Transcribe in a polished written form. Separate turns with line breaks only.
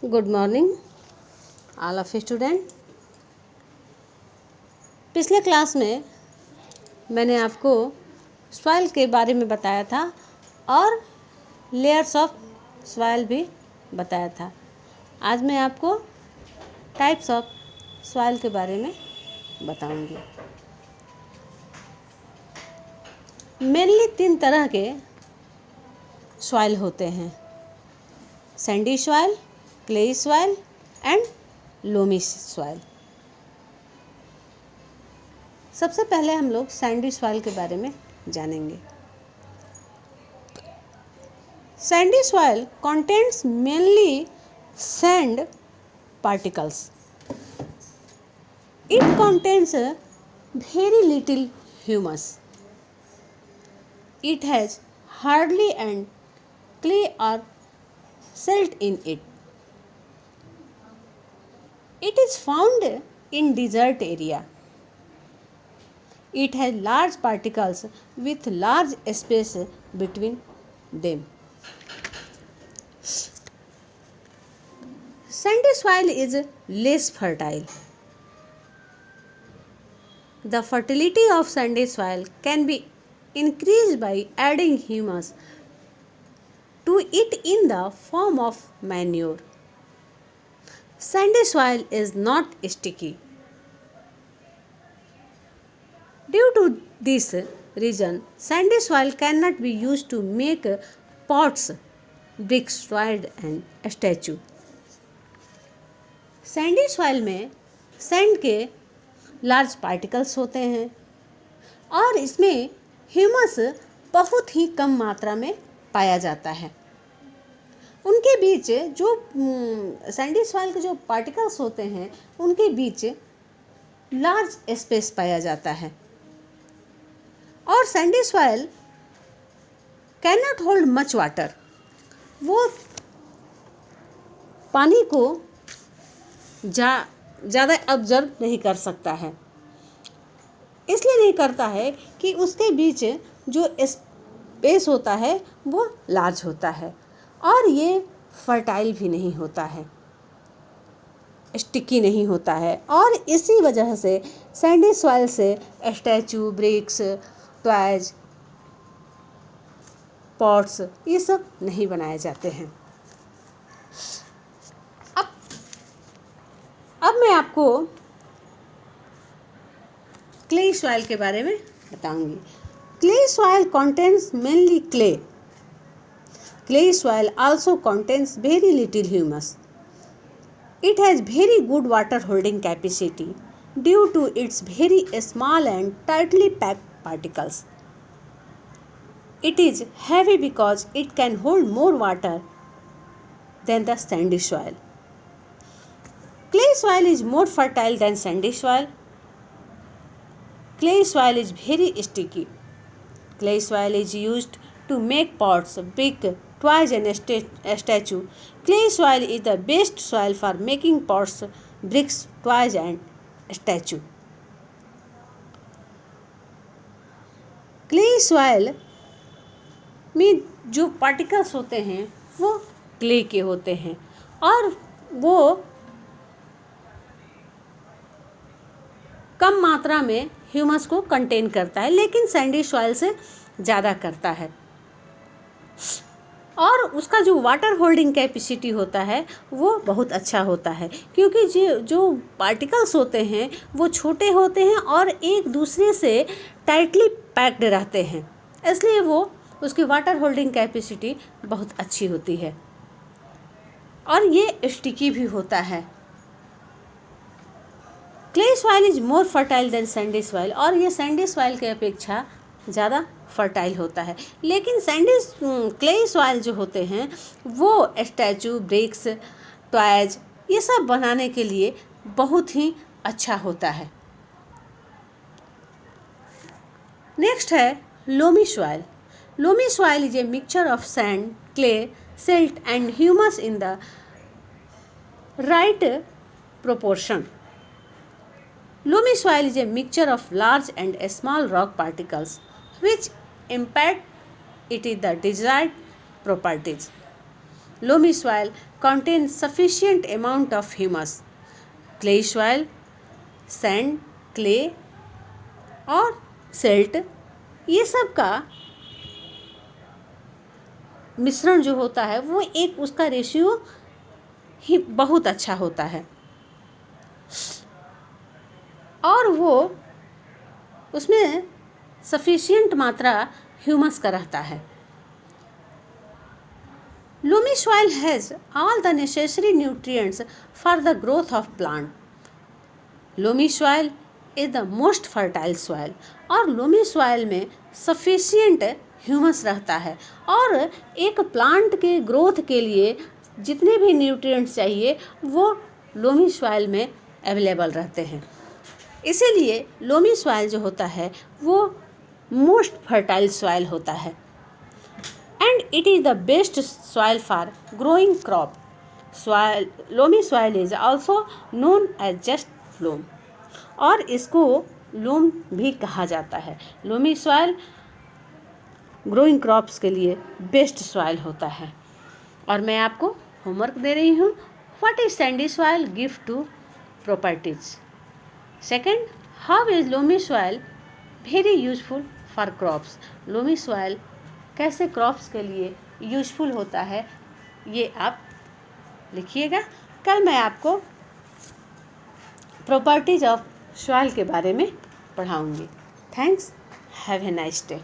Good morning all of student. पिछले class में मैंने आपको सॉइल के बारे में बताया था और लेयर्स ऑफ सॉइल भी बताया था। आज मैं आपको टाइप्स ऑफ सॉइल के बारे में बताऊंगी। मेनली 3 तरह के सॉइल होते हैं: Sandy soil, clayey soil and loamy soil. सबसे पहले हम लोग सैंडी सॉइल के बारे में जानेंगे। Sandy soil contains mainly sand particles. It contains very little humus. It has hardly any clay or silt in it. It is found in desert area. It has large particles with large space between them. Sandy soil is less fertile. The fertility of sandy soil can be increased by adding humus to it in the form of manure. Sandy soil is not sticky. Due to this reason, sandy soil cannot be used to make pots, bricks, toys and statue. Sandy soil में sand के large particles होते हैं और इसमें humus बहुत ही कम मात्रा में पाया जाता है। उनके बीच जो सैंडी सॉइल के जो पार्टिकल्स होते हैं उनके बीच लार्ज स्पेस पाया जाता है और Sandy soil can not hold much water. वो पानी को ज़्यादा ऑब्जर्व नहीं कर सकता है। इसलिए नहीं करता है कि उसके बीच जो स्पेस होता है वो लार्ज होता है और ये फर्टाइल भी नहीं होता है, स्टिकी नहीं होता है और इसी वजह से सैंडी सॉइल से स्टैचू, ब्रिक्स, टॉयज, पॉट्स ये सब नहीं बनाए जाते हैं। अब मैं आपको क्ले सॉइल के बारे में बताऊंगी। Clay soil contains mainly clay. Clay soil also contains very little humus. It has very good water holding capacity due to its very small and tightly packed particles. It is heavy because it can hold more water than the sandy soil. Clay soil is more fertile than sandy soil. Clay soil is very sticky. Clay soil is used to make pots, bricks, toys and statue. Clay soil is the best soil for making pots, bricks, toys and statue. Clay soil में जो particles होते हैं वो clay के होते हैं और वो कम मात्रा में ह्यूमस को कंटेन करता है, लेकिन सैंडी सॉइल से ज़्यादा करता है और उसका जो वाटर होल्डिंग कैपेसिटी होता है वो बहुत अच्छा होता है क्योंकि जो पार्टिकल्स होते हैं वो छोटे होते हैं और एक दूसरे से टाइटली पैक्ड रहते हैं, इसलिए वो उसकी वाटर होल्डिंग कैपेसिटी बहुत अच्छी होती है और ये स्टिकी भी होता है। Clay soil is more fertile than sandy soil और ये सैंडी सॉइल के अपेक्षा ज़्यादा फर्टाइल होता है, लेकिन क्ले सॉइल जो होते हैं वो स्टैचू, ब्रिक्स, टॉयज ये सब बनाने के लिए बहुत ही अच्छा होता है। नेक्स्ट है loamy soil. Loamy soil is a mixture of sand, clay, silt and humus in the right proportion. Loamy soil is a mixture of large and small rock particles which impact it in the desired properties. Loamy soil contains sufficient amount of humus. Clay soil, sand, clay और silt, ये सब का मिश्रण जो होता है वो एक उसका रेशियो ही बहुत अच्छा होता है और वो उसमें सफिशिएंट मात्रा ह्यूमस का रहता है. Loamy soil has all the necessary nutrients for the growth of plant. Loamy soil is the most fertile soil और loamy soil में sufficient ह्यूमस रहता है और एक प्लांट के ग्रोथ के लिए जितने भी न्यूट्रिएंट्स चाहिए वो लोमी सॉइल में अवेलेबल रहते हैं. इसीलिए लोमी सॉइल जो होता है वो मोस्ट फर्टाइल सॉइल होता है and it is the best soil for growing crop. Soil loamy soil is also known as just loam और इसको लोम भी कहा जाता है. लोमी सॉइल ग्रोइंग क्रॉप्स के लिए बेस्ट सॉइल होता है. और मैं आपको होमवर्क दे रही हूँ. What is sandy soil give two properties. Second, how is loamy soil very useful for crops. Loamy soil कैसे क्रॉप्स के लिए यूजफुल होता है ये आप लिखिएगा. कल मैं आपको प्रॉपर्टीज ऑफ सॉइल के बारे में पढ़ाऊँगी. Thanks. Have a nice day.